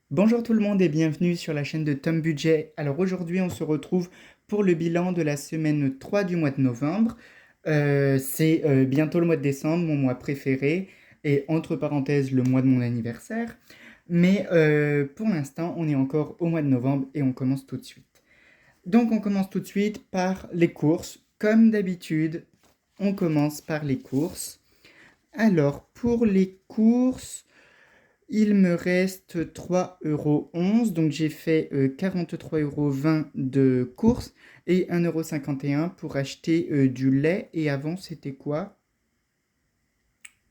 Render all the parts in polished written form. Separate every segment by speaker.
Speaker 1: Bonjour tout le monde et bienvenue sur la chaîne de Tom Budget. Alors aujourd'hui on se retrouve pour le bilan de la semaine 3 du mois de novembre. C'est bientôt le mois de décembre, mon mois préféré, et entre parenthèses le mois de mon anniversaire. Mais pour l'instant on est encore au mois de novembre et on commence tout de suite. Donc on commence tout de suite par les courses. Comme d'habitude, on commence par les courses. Alors pour les courses... Il me reste 3,11 €, donc j'ai fait 43,20 € de courses et 1,51 € pour acheter du lait. Et avant, c'était quoi?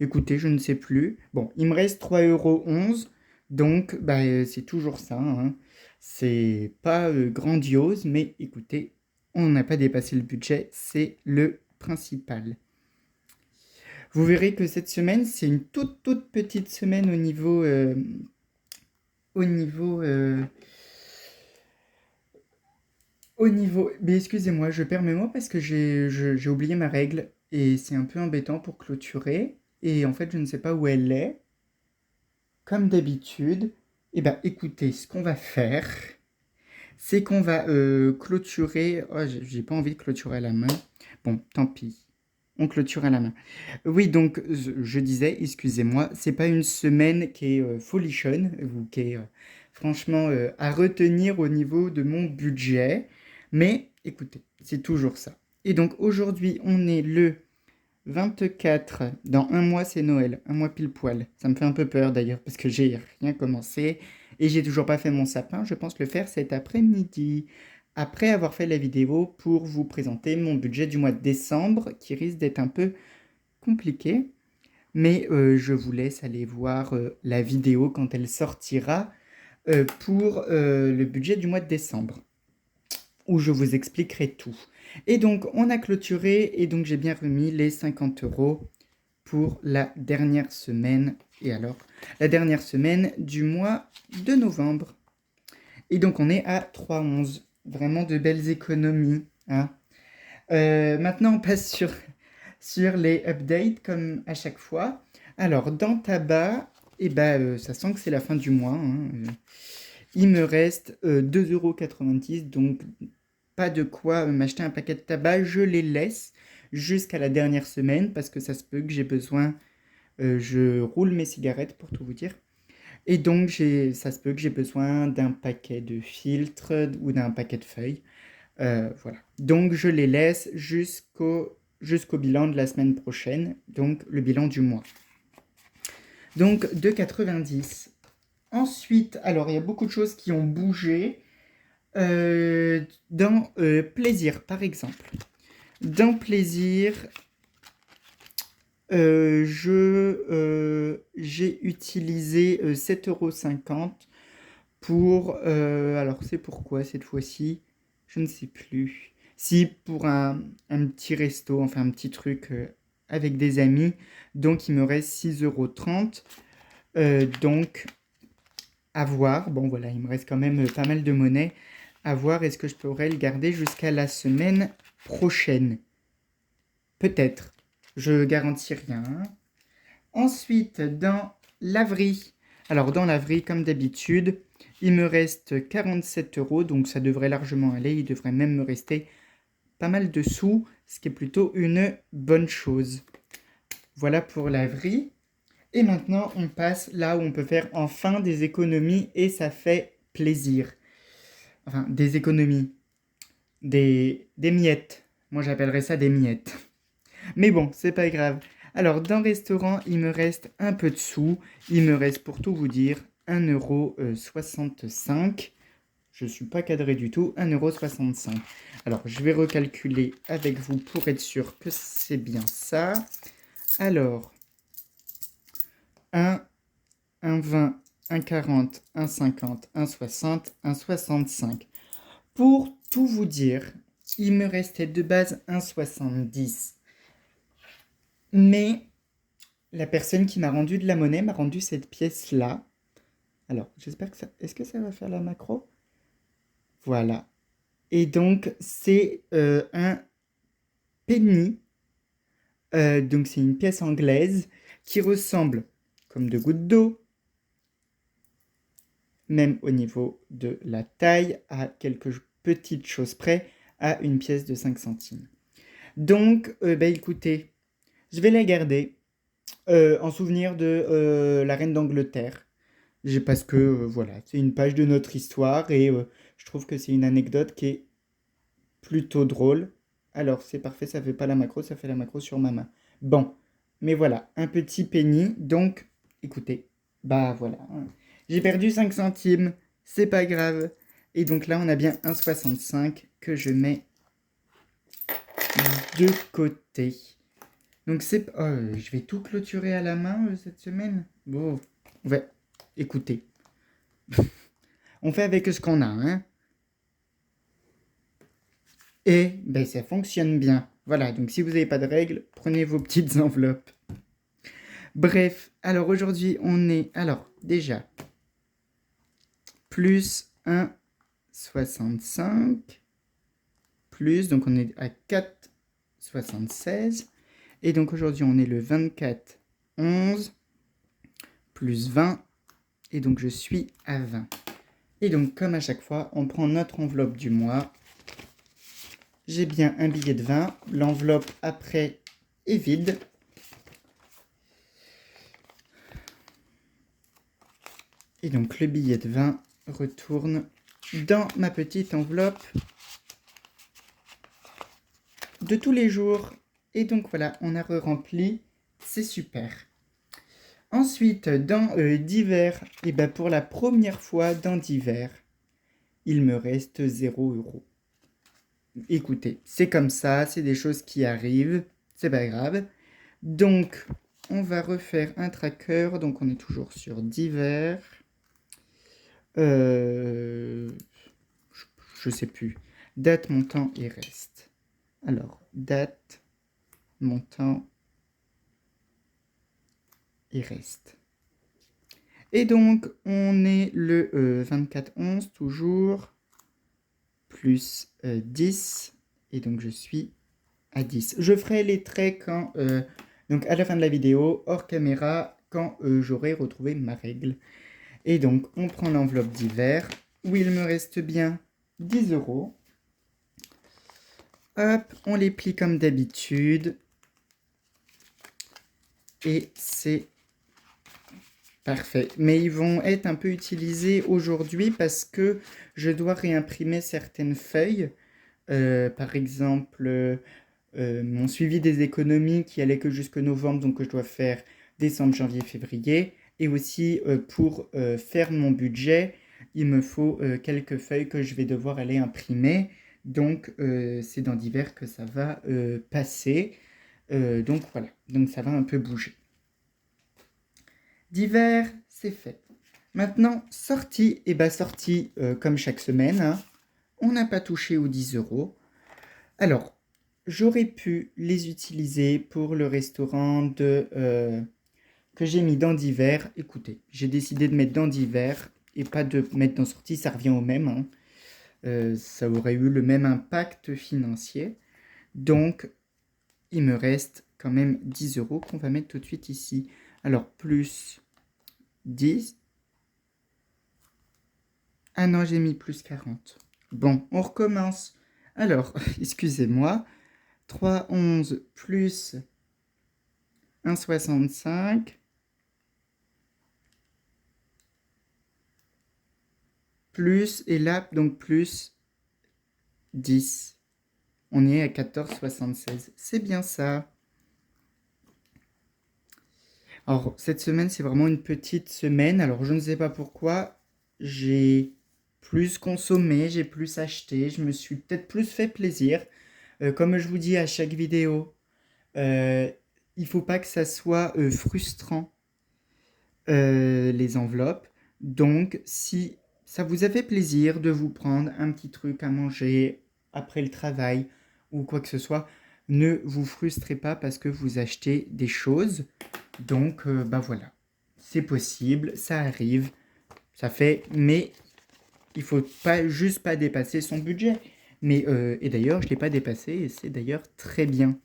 Speaker 1: Écoutez, je ne sais plus. Bon, il me reste 3,11 €, donc bah, c'est toujours ça, hein. C'est pas grandiose, mais écoutez, on n'a pas dépassé le budget, c'est le principal. Vous verrez que cette semaine, c'est une toute petite semaine au niveau, euh, au niveau... Mais excusez-moi, je perds mes mots parce que j'ai oublié ma règle et c'est un peu embêtant pour clôturer. Et en fait, je ne sais pas où elle est. Comme d'habitude, eh ben, écoutez, ce qu'on va faire, c'est qu'on va clôturer... Oh, j'ai pas envie de clôturer à la main. Bon, tant pis. On clôture à la main. Oui, donc je disais, excusez-moi, c'est pas une semaine qui est folichonne, ou qui est franchement à retenir au niveau de mon budget. Mais écoutez, c'est toujours ça. Et donc aujourd'hui, on est le 24. Dans un mois, c'est Noël. Un mois pile poil. Ça me fait un peu peur d'ailleurs, parce que j'ai rien commencé. Et j'ai toujours pas fait mon sapin. Je pense le faire cet après-midi. Après avoir fait la vidéo pour vous présenter mon budget du mois de décembre, qui risque d'être un peu compliqué. Mais je vous laisse aller voir la vidéo quand elle sortira pour le budget du mois de décembre, où je vous expliquerai tout. Et donc, on a clôturé, et donc j'ai bien remis les 50 € pour la dernière semaine, et alors, la dernière semaine du mois de novembre. Et donc, on est à 3,11 €. Vraiment de belles économies, hein. Maintenant, on passe sur les updates, comme à chaque fois. Alors, dans tabac, eh ben, ça sent que c'est la fin du mois, hein. Il me reste 2,90 €, donc pas de quoi m'acheter un paquet de tabac. Je les laisse jusqu'à la dernière semaine parce que ça se peut que j'ai besoin. Je roule mes cigarettes pour tout vous dire. Et donc, ça se peut que j'ai besoin d'un paquet de filtres ou d'un paquet de feuilles. Voilà. Donc, je les laisse jusqu'au bilan de la semaine prochaine, donc le bilan du mois. Donc, 2,90 €. Ensuite, alors, il y a beaucoup de choses qui ont bougé. Dans plaisir, par exemple. Dans plaisir, j'ai utilisé 7,50 € pour... alors, c'est pourquoi cette fois-ci? Je ne sais plus. Si, pour un petit resto, enfin un petit truc avec des amis. Donc, il me reste 6,30 €. Donc, à voir. Bon, voilà, il me reste quand même pas mal de monnaie. À voir, est-ce que je pourrais le garder jusqu'à la semaine prochaine? Peut-être. Je garantis rien. Ensuite, dans laverie. Alors, dans laverie, comme d'habitude, il me reste 47 €, donc ça devrait largement aller. Il devrait même me rester pas mal de sous, ce qui est plutôt une bonne chose. Voilà pour laverie. Et maintenant, on passe là où on peut faire enfin des économies et ça fait plaisir. Enfin, des économies. Des miettes. Moi, j'appellerais ça des miettes. Mais bon, c'est pas grave. Alors, dans restaurant, il me reste un peu de sous. Il me reste, pour tout vous dire, 1,65 €. Je ne suis pas cadré du tout, 1,65 €. Alors, je vais recalculer avec vous pour être sûr que c'est bien ça. Alors, 1, 1,20, 1,40, 1,50, 1,60, 1,65. Pour tout vous dire, il me restait de base 1,70. Mais la personne qui m'a rendu de la monnaie m'a rendu cette pièce-là. Alors, j'espère que ça... Est-ce que ça va faire la macro? Voilà. Et donc, c'est un penny. Donc, c'est une pièce anglaise qui ressemble comme de gouttes d'eau même au niveau de la taille, à quelques petites choses près, à une pièce de 5 centimes. Donc, écoutez, je vais la garder en souvenir de la reine d'Angleterre. Parce que, voilà, c'est une page de notre histoire et je trouve que c'est une anecdote qui est plutôt drôle. Alors, c'est parfait, ça fait pas la macro, ça fait la macro sur ma main. Bon, mais voilà, un petit penny. Donc, écoutez, bah voilà, hein. J'ai perdu 5 centimes, c'est pas grave. Et donc là, on a bien 1,65 que je mets de côté. Donc c'est... Oh, je vais tout clôturer à la main cette semaine. Bon, ouais, écoutez. On fait avec ce qu'on a, hein. Et ben, ça fonctionne bien. Voilà, donc si vous n'avez pas de règles, prenez vos petites enveloppes. Bref, alors aujourd'hui, on est... Alors, déjà, plus 1,65, plus, donc on est à 4,76. Et donc aujourd'hui, on est le 24, 11, plus 20. Et donc je suis à 20. Et donc, comme à chaque fois, on prend notre enveloppe du mois. J'ai bien un billet de 20. L'enveloppe après est vide. Et donc, le billet de 20 retourne dans ma petite enveloppe de tous les jours. Et donc, voilà, on a rempli. C'est super. Ensuite, dans divers, et ben pour la première fois dans divers, il me reste 0 €. Écoutez, c'est comme ça, c'est des choses qui arrivent, c'est pas grave. Donc, on va refaire un tracker, donc on est toujours sur divers. Je sais plus. Date, montant et reste. Alors, date, montant et reste. Et donc, on est le 24-11 toujours, plus 10. Et donc, je suis à 10. Je ferai les traits quand, donc à la fin de la vidéo, hors caméra, quand j'aurai retrouvé ma règle. Et donc, on prend l'enveloppe d'hiver, où il me reste bien 10 €. Hop, on les plie comme d'habitude. Et c'est parfait. Mais ils vont être un peu utilisés aujourd'hui parce que je dois réimprimer certaines feuilles. Par exemple, mon suivi des économies qui allait que jusque novembre, donc que je dois faire décembre, janvier, février. Et aussi pour faire mon budget, il me faut quelques feuilles que je vais devoir aller imprimer. Donc c'est dans divers que ça va passer. Donc voilà, donc ça va un peu bouger. Divers, c'est fait. Maintenant, sortie, et bah sortie comme chaque semaine, hein. On n'a pas touché aux 10 €. Alors, j'aurais pu les utiliser pour le restaurant que j'ai mis dans divers. Écoutez, j'ai décidé de mettre dans divers et pas de mettre dans sortie, ça revient au même, hein. Ça aurait eu le même impact financier. Donc, il me reste quand même 10 € qu'on va mettre tout de suite ici. Alors, plus 10. Ah non, j'ai mis plus 40. Bon, on recommence. Alors, excusez-moi. 3, 11 plus 1,65 plus, et là, donc plus 10. On est à 14,76. C'est bien ça. Alors, cette semaine, c'est vraiment une petite semaine. Alors, je ne sais pas pourquoi. J'ai plus consommé, j'ai plus acheté. Je me suis peut-être plus fait plaisir. Comme je vous dis à chaque vidéo, il faut pas que ça soit frustrant, les enveloppes. Donc, si ça vous a fait plaisir de vous prendre un petit truc à manger après le travail ou quoi que ce soit, ne vous frustrez pas parce que vous achetez des choses. Donc, bah voilà, c'est possible, ça arrive, ça fait, mais il faut pas juste pas dépasser son budget. Mais et d'ailleurs, je l'ai pas dépassé et c'est d'ailleurs très bien.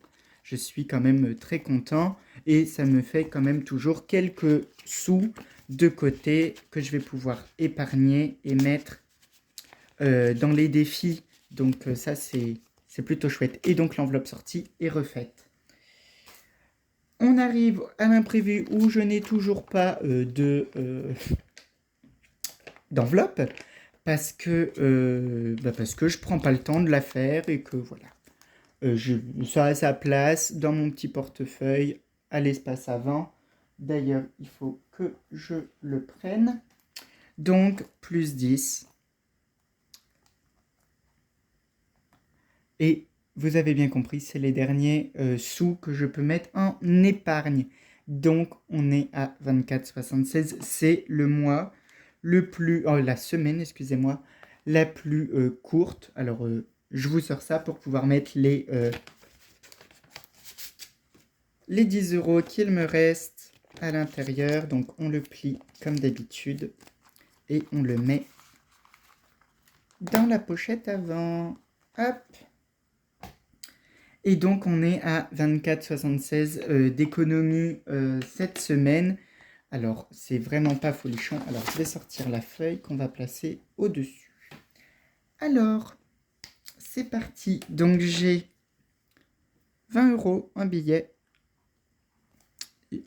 Speaker 1: Je suis quand même très content et ça me fait quand même toujours quelques sous de côté que je vais pouvoir épargner et mettre dans les défis. Donc ça, c'est plutôt chouette. Et donc l'enveloppe sortie est refaite. On arrive à l'imprévu où je n'ai toujours pas d'enveloppe parce que je prends pas le temps de la faire et que voilà. Ça a sa place dans mon petit portefeuille à l'espace avant. D'ailleurs, il faut que je le prenne. Donc, plus 10. Et vous avez bien compris, c'est les derniers sous que je peux mettre en épargne. Donc, on est à 24,76. C'est le mois le plus... Oh, la semaine, excusez-moi, la plus courte. Alors, je vous sors ça pour pouvoir mettre les 10 euros qu'il me reste à l'intérieur. Donc, on le plie comme d'habitude et on le met dans la pochette avant. Hop! Et donc, on est à 24,76 d'économie cette semaine. Alors, c'est vraiment pas folichon. Alors, je vais sortir la feuille qu'on va placer au-dessus. Alors, c'est parti. Donc, j'ai 20 euros en billet.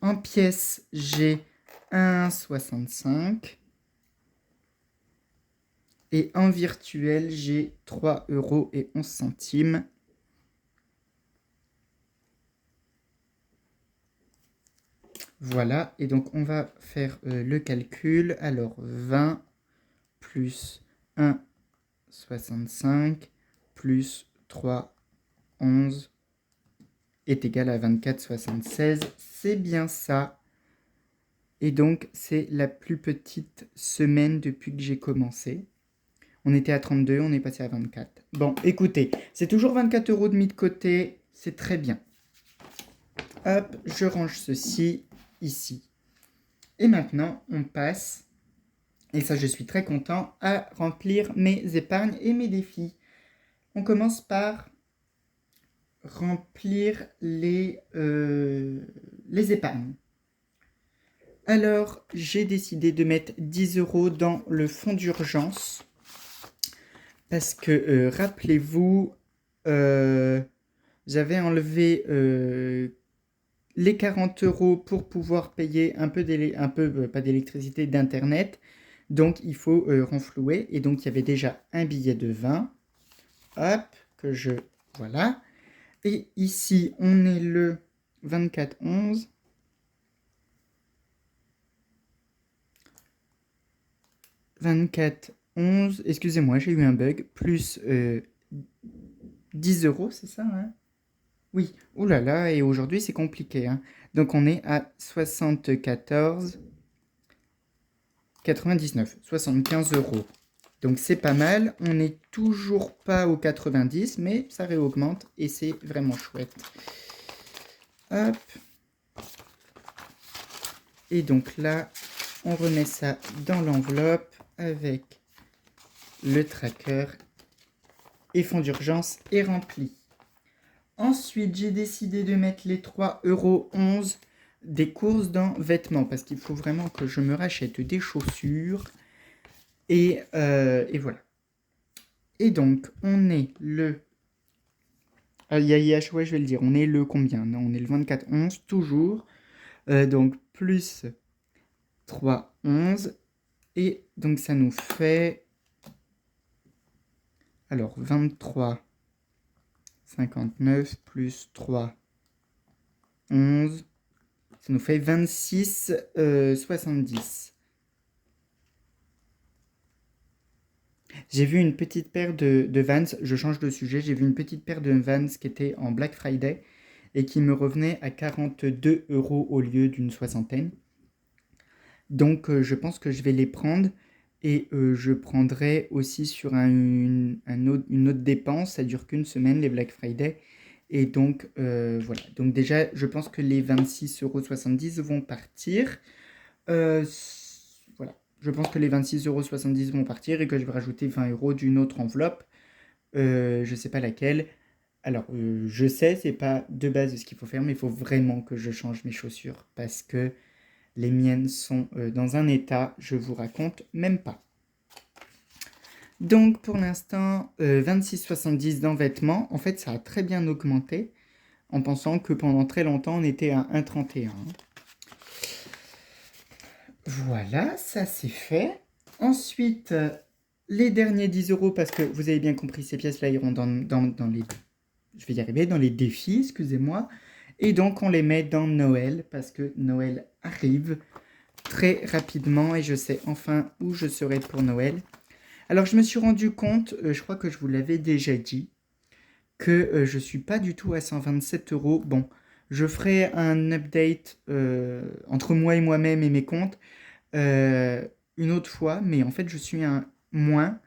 Speaker 1: En pièces, j'ai 1,65. Et en virtuel, j'ai 3 euros et 11 centimes. Voilà, et donc on va faire le calcul. Alors 20 plus 1,65 plus 3, 11 est égal à 24,76. C'est bien ça. Et donc c'est la plus petite semaine depuis que j'ai commencé. On était à 32, on est passé à 24. Bon, écoutez, c'est toujours 24 euros de mis de côté. C'est très bien. Hop, je range ceci ici. Et maintenant, on passe, et ça je suis très content, à remplir mes épargnes et mes défis. On commence par remplir les épargnes. Alors, j'ai décidé de mettre 10 euros dans le fonds d'urgence. Parce que, rappelez-vous, j'avais enlevé les 40 euros pour pouvoir payer pas d'électricité, d'internet. Donc il faut renflouer. Et donc il y avait déjà un billet de 20. Hop, voilà. Et ici, on est le 24-11. Excusez-moi, j'ai eu un bug. Plus 10 euros, c'est ça, hein? Oui, oh là là, et aujourd'hui c'est compliqué, hein. Donc on est à 74,99, 75 euros. Donc c'est pas mal, on n'est toujours pas aux 90, mais ça réaugmente et c'est vraiment chouette. Hop. Et donc là, on remet ça dans l'enveloppe avec le tracker et fonds d'urgence est rempli. Ensuite, j'ai décidé de mettre les 3,11 € des courses dans vêtements parce qu'il faut vraiment que je me rachète des chaussures. Et voilà. Et donc, on est le... ouais, je vais le dire. On est le combien? Non, on est le 24-11, toujours. Donc, plus 3,11. Et donc, ça nous fait... Alors, 23,59 plus 3, 11. Ça nous fait 26,70. J'ai vu une petite paire de Vans, je change de sujet, j'ai vu une petite paire de Vans qui était en Black Friday et qui me revenait à 42 euros au lieu d'une soixantaine. Donc je pense que je vais les prendre et je prendrai aussi sur une autre dépense, ça dure qu'une semaine les Black Friday. Et donc voilà, donc déjà je pense que les 26,70 € vont partir. Voilà. Je pense que les 26,70 € vont partir et que je vais rajouter 20 € d'une autre enveloppe. Je ne sais pas laquelle. Alors, je sais, c'est pas de base ce qu'il faut faire, mais il faut vraiment que je change mes chaussures parce que Les miennes sont dans un état, je vous raconte même pas. Donc pour l'instant, 26,70 dans vêtements. En fait, ça a très bien augmenté en pensant que pendant très longtemps, on était à 1,31. Voilà, ça c'est fait. Ensuite, les derniers 10 euros, parce que vous avez bien compris, ces pièces-là iront dans les... Je vais y arriver, dans les défis, excusez-moi. Et donc, on les met dans Noël, parce que Noël arrive très rapidement et je sais enfin où je serai pour Noël. Alors, je me suis rendu compte, je crois que je vous l'avais déjà dit, que je ne suis pas du tout à 127 euros. Bon, je ferai un update entre moi et moi-même et mes comptes une autre fois, mais en fait, je suis un moins.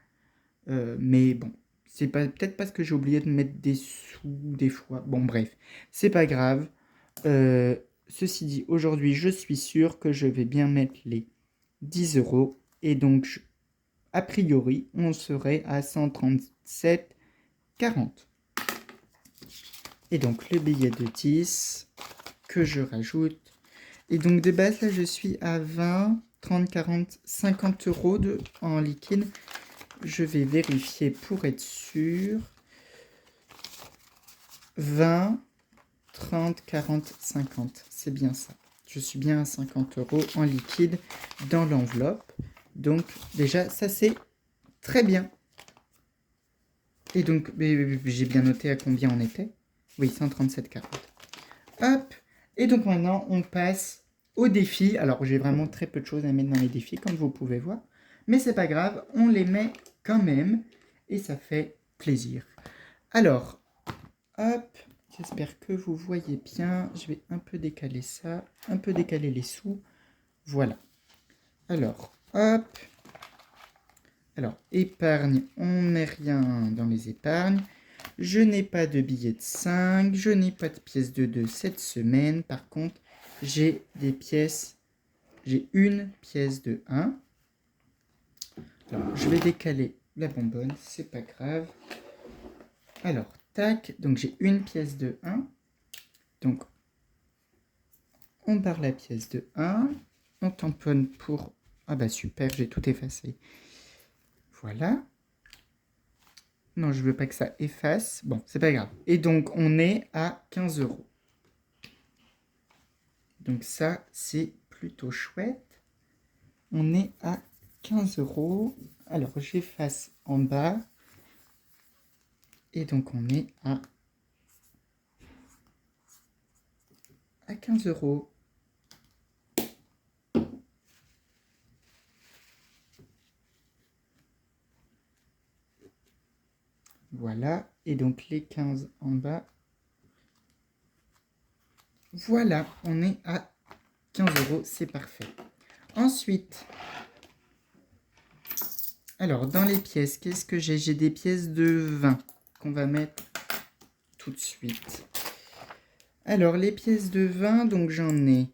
Speaker 1: Mais bon, c'est peut-être parce que j'ai oublié de mettre des sous des fois. Bon, bref, c'est pas grave. Ceci dit, aujourd'hui, je suis sûr que je vais bien mettre les 10 euros. Et donc, a priori, on serait à 137,40. Et donc, le billet de 10 que je rajoute. Et donc, de base, là, je suis à 20, 30, 40, 50 euros en liquide. Je vais vérifier pour être sûr. 20, 30, 40, 50. C'est bien ça. Je suis bien à 50 euros en liquide dans l'enveloppe. Donc déjà, ça c'est très bien. Et donc, j'ai bien noté à combien on était. Oui, 137,40. Hop. Et donc maintenant, on passe aux défis. Alors, j'ai vraiment très peu de choses à mettre dans les défis, comme vous pouvez voir. Mais c'est pas grave, on les met quand même. Et ça fait plaisir. Alors, hop. J'espère que vous voyez bien. Je vais un peu décaler ça. Un peu décaler les sous. Voilà. Alors, hop. Alors, épargne, on met rien dans les épargnes. Je n'ai pas de billets de 5. Je n'ai pas de pièces de 2 cette semaine. Par contre, j'ai des pièces. J'ai une pièce de 1. Alors, je vais décaler la bonbonne. C'est pas grave. Alors, tac. Donc, j'ai une pièce de 1. Donc, on barre la pièce de 1. On tamponne pour... Ah bah super, j'ai tout effacé. Voilà. Non, je veux pas que ça efface. Bon, c'est pas grave. Et donc, on est à 15 euros. Donc ça, c'est plutôt chouette. On est à 15 euros. Alors, j'efface en bas. Et donc, on est à 15 euros. Voilà. Et donc, les 15 en bas. Voilà, on est à 15 euros. C'est parfait. Ensuite, alors, dans les pièces, qu'est-ce que j'ai? J'ai des pièces de 20 qu'on va mettre tout de suite. Alors, les pièces de 20, donc j'en ai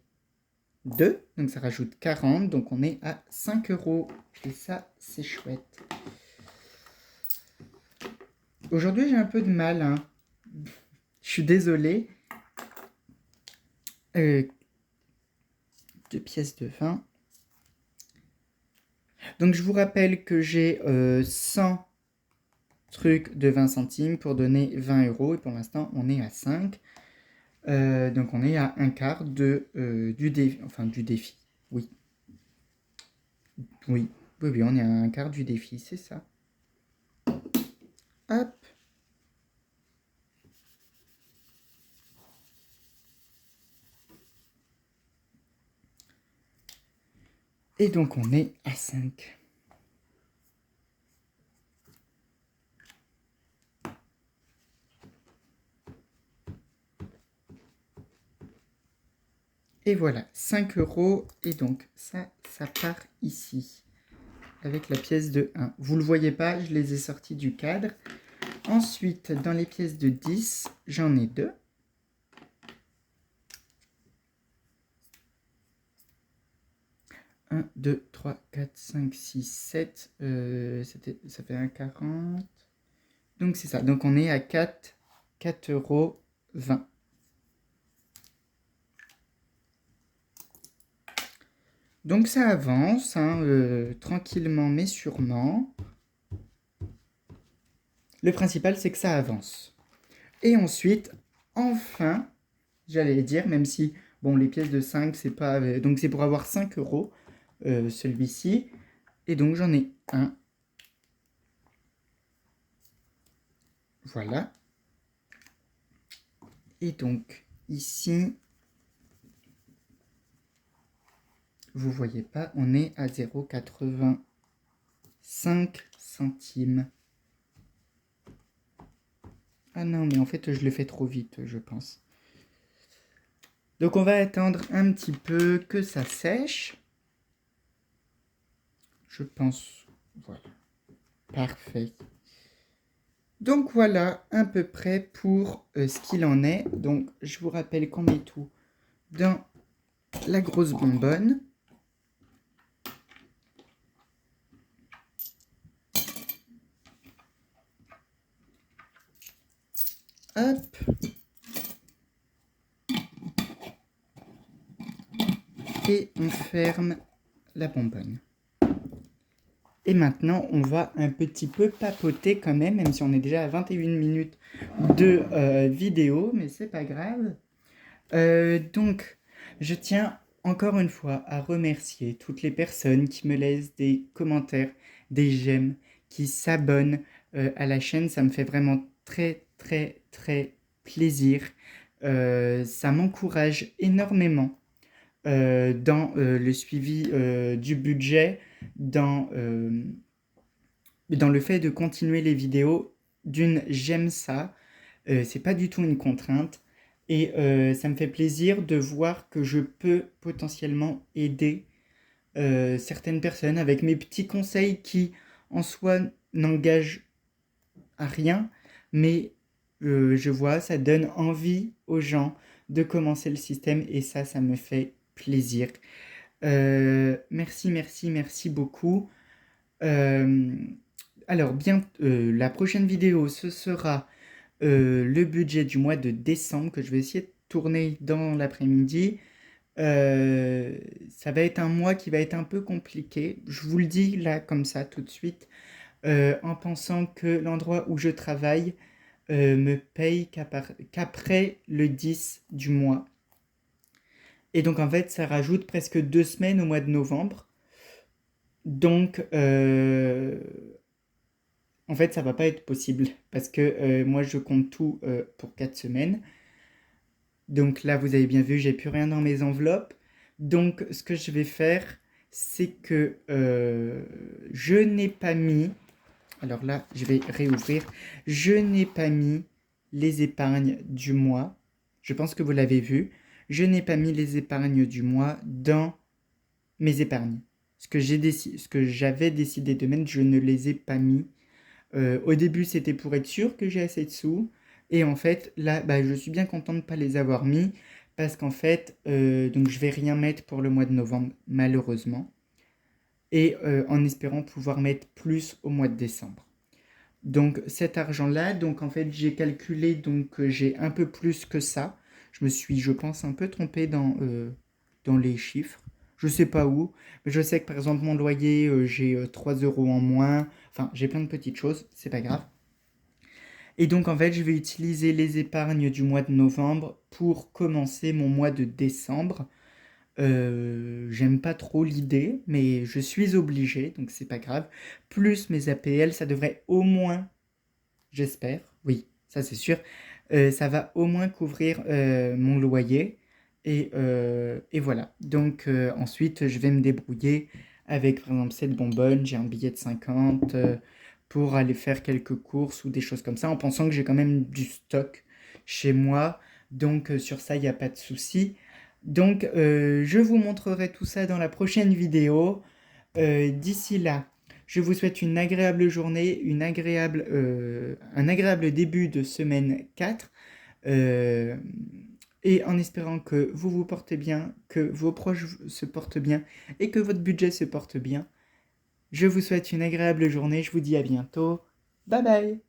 Speaker 1: 2. Donc, ça rajoute 40. Donc, on est à 5 euros. Et ça, c'est chouette. Aujourd'hui, j'ai un peu de mal. Hein. Je suis désolé. 2 pièces de 20. Donc, je vous rappelle que j'ai 100 trucs de 20 centimes pour donner 20 euros. Et pour l'instant, on est à 5. Donc, on est à un quart du défi. Oui. Oui, on est à un quart du défi, c'est ça. Hop. Et donc, on est à 5. Et voilà, 5 euros. Et donc, ça part ici. Avec la pièce de 1. Vous ne le voyez pas, je les ai sortis du cadre. Ensuite, dans les pièces de 10, j'en ai 2. « 1, 2, 3, 4, 5, 6, 7. Ça fait 1,40. Donc, c'est ça. Donc, on est à 4,20 euros. Donc ça avance, hein, tranquillement mais sûrement. Le principal, c'est que ça avance. Et ensuite, enfin, j'allais dire, même si, bon, les pièces de 5, c'est pas... donc c'est pour avoir 5 euros, celui-ci. Et donc j'en ai un. Voilà. Et donc, ici, vous voyez pas, on est à 0,85 centimes. Ah non, mais en fait, je le fais trop vite, je pense. Donc, on va attendre un petit peu que ça sèche. Je pense, voilà, parfait. Donc, voilà à peu près pour ce qu'il en est. Donc, je vous rappelle qu'on met tout dans la grosse bonbonne. Hop. Et on ferme la bonbonne. Et maintenant, on va un petit peu papoter quand même si on est déjà à 21 minutes de vidéo, mais c'est pas grave. Donc, je tiens encore une fois à remercier toutes les personnes qui me laissent des commentaires, des j'aime, qui s'abonnent à la chaîne. Ça me fait vraiment très, très, très plaisir. Ça m'encourage énormément dans le suivi du budget, dans le fait de continuer les vidéos. J'aime ça, c'est pas du tout une contrainte, et ça me fait plaisir de voir que je peux potentiellement aider certaines personnes avec mes petits conseils qui en soi n'engagent à rien, mais je vois, ça donne envie aux gens de commencer le système, et ça me fait plaisir. Merci, merci, merci beaucoup. Euh, alors, la prochaine vidéo, ce sera le budget du mois de décembre que je vais essayer de tourner dans l'après-midi. Ça va être un mois qui va être un peu compliqué. Je vous le dis là comme ça tout de suite, en pensant que l'endroit où je travaille me paye qu'après le 10 du mois. Et donc en fait, ça rajoute presque 2 semaines au mois de novembre. Donc, en fait, ça va pas être possible parce que moi, je compte tout pour 4 semaines. Donc là, vous avez bien vu, j'ai plus rien dans mes enveloppes. Donc, ce que je vais faire, c'est que je n'ai pas mis... Alors là, je vais réouvrir. Je n'ai pas mis les épargnes du mois. Je pense que vous l'avez vu. Je n'ai pas mis les épargnes du mois dans mes épargnes. Ce que j'avais décidé de mettre, je ne les ai pas mis. Au début, c'était pour être sûr que j'ai assez de sous. Et en fait, là, je suis bien content de ne pas les avoir mis. Parce qu'en fait, donc je vais rien mettre pour le mois de novembre, malheureusement. Et en espérant pouvoir mettre plus au mois de décembre. Donc cet argent-là, donc en fait, j'ai calculé, donc j'ai un peu plus que ça. Je me suis, je pense, un peu trompé dans les chiffres. Je sais pas où, mais je sais que par exemple mon loyer, j'ai 3 euros en moins. Enfin, j'ai plein de petites choses, c'est pas grave. Et donc en fait, je vais utiliser les épargnes du mois de novembre pour commencer mon mois de décembre. J'aime pas trop l'idée, mais je suis obligé, donc c'est pas grave. Plus mes APL, ça devrait au moins, j'espère, oui, ça c'est sûr, ça va au moins couvrir mon loyer. Et voilà. Donc ensuite, je vais me débrouiller avec par exemple cette bonbonne. J'ai un billet de 50 pour aller faire quelques courses ou des choses comme ça, en pensant que j'ai quand même du stock chez moi. Donc sur ça, il n'y a pas de souci. Donc je vous montrerai tout ça dans la prochaine vidéo. D'ici là, je vous souhaite une agréable journée, un agréable début de semaine 4. euh, et en espérant que vous vous portez bien, que vos proches se portent bien et que votre budget se porte bien. Je vous souhaite une agréable journée, je vous dis à bientôt. Bye bye!